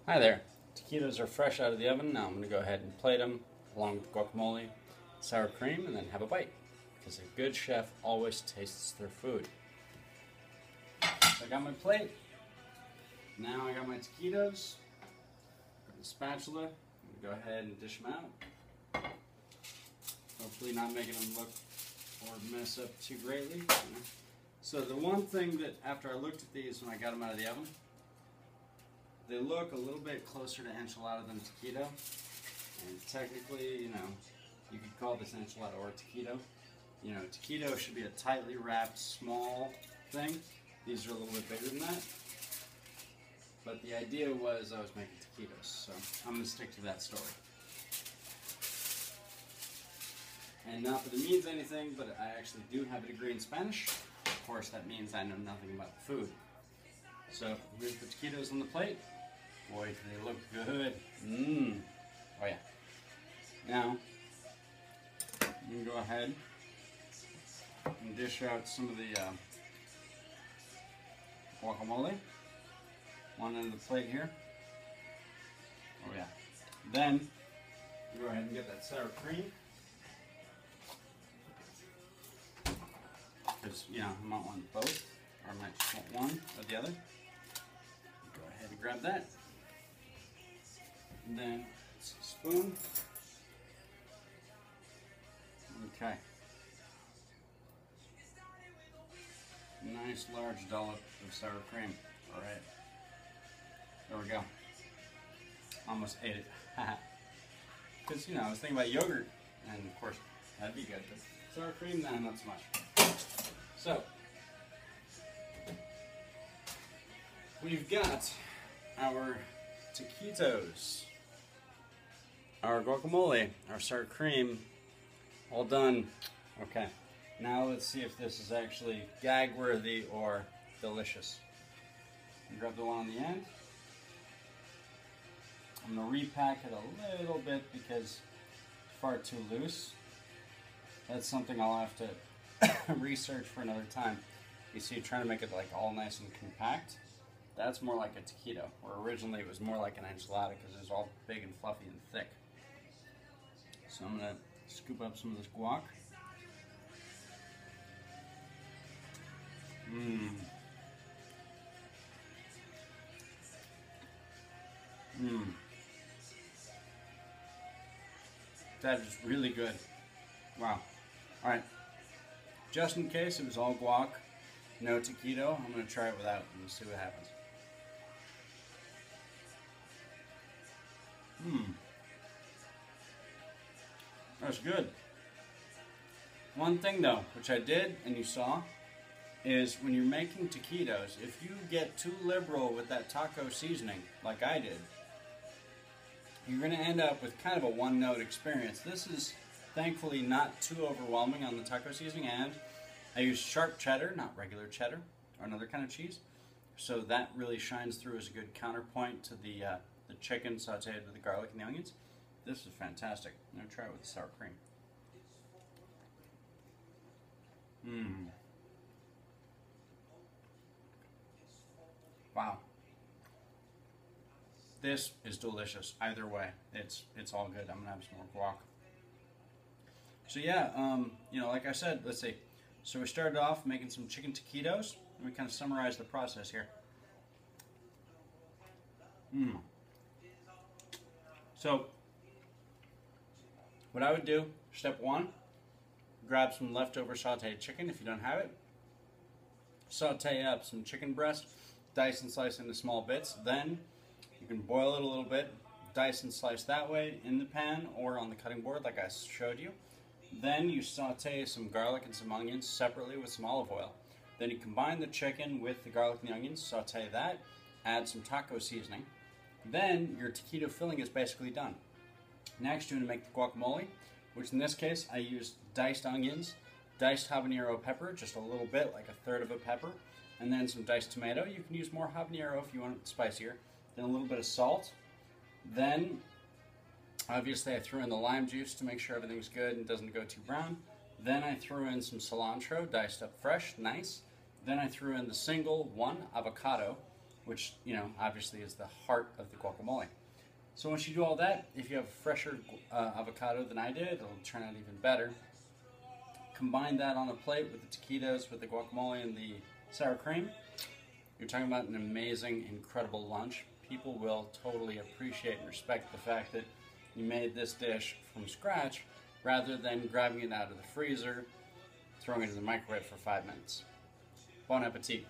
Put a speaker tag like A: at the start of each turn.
A: Hi there. Taquitos are fresh out of the oven. Now I'm going to go ahead and plate them along with guacamole, sour cream, and then have a bite. Because a good chef always tastes their food. So I got my plate. Now I got my taquitos. Got the spatula. I'm going to go ahead and dish them out. Hopefully not making them look or mess up too greatly. So the one thing that after I looked at these when I got them out of the oven, they look a little bit closer to enchilada than taquito, and technically, you could call this enchilada or taquito. Taquito should be a tightly wrapped, small thing. These are a little bit bigger than that, but the idea was I was making taquitos, so I'm going to stick to that story. And not that it means anything, but I actually do have a degree in Spanish. Of course, that means I know nothing about the food. So here's the taquitos on the plate. Boy, do they look good. Oh yeah. Now, I'm going to go ahead and dish out some of the guacamole. One end of the plate here. Oh yeah. Then, go ahead and get that sour cream. Because, I might want both, or I might just want one or the other. Go ahead and grab that. And then a spoon. Okay. Nice large dollop of sour cream. Alright. There we go. Almost ate it. Because, I was thinking about yogurt, and of course, that'd be good. But sour cream, nah, not so much. So, we've got our taquitos, our guacamole, our sour cream, all done. Okay, now let's see if this is actually gag-worthy or delicious. Grab the one on the end. I'm going to repack it a little bit because it's far too loose. That's something I'll have to research for another time. You see, trying to make it like all nice and compact. That's more like a taquito, where originally it was more like an enchilada because it was all big and fluffy and thick. So I'm going to scoop up some of this guac. That is really good. Wow. Alright. Just in case it was all guac, no taquito, I'm going to try it without and see what happens. That's good. One thing though, which I did and you saw, is when you're making taquitos, if you get too liberal with that taco seasoning, like I did, you're going to end up with kind of a one-note experience. This is thankfully not too overwhelming on the taco seasoning, and I use sharp cheddar, not regular cheddar, or another kind of cheese. So that really shines through as a good counterpoint to the chicken sauteed with the garlic and the onions. This is fantastic. I'm going to try it with the sour cream. Wow. This is delicious. Either way, it's all good. I'm going to have some more guac. So yeah, like I said, let's see. So we started off making some chicken taquitos, and we kind of summarized the process here. So, what I would do, step one, grab some leftover sauteed chicken if you don't have it. Saute up some chicken breast, dice and slice into small bits. Then you can boil it a little bit, dice and slice that way in the pan or on the cutting board like I showed you. Then you saute some garlic and some onions separately with some olive oil. Then you combine the chicken with the garlic and the onions, saute that, add some taco seasoning. Then your taquito filling is basically done. Next you're going to make the guacamole, which in this case I used diced onions, diced habanero pepper, just a little bit, like a third of a pepper, and then some diced tomato. You can use more habanero if you want it spicier. Then a little bit of salt. Then obviously I threw in the lime juice to make sure everything's good and doesn't go too brown. Then I threw in some cilantro, diced up fresh, nice. Then I threw in the single one avocado, which, you know, obviously is the heart of the guacamole. So once you do all that, if you have fresher avocado than I did, it'll turn out even better. Combine that on a plate with the taquitos, with the guacamole and the sour cream. You're talking about an amazing, incredible lunch. People will totally appreciate and respect the fact that you made this dish from scratch rather than grabbing it out of the freezer, throwing it in the microwave for 5 minutes. Bon appetit.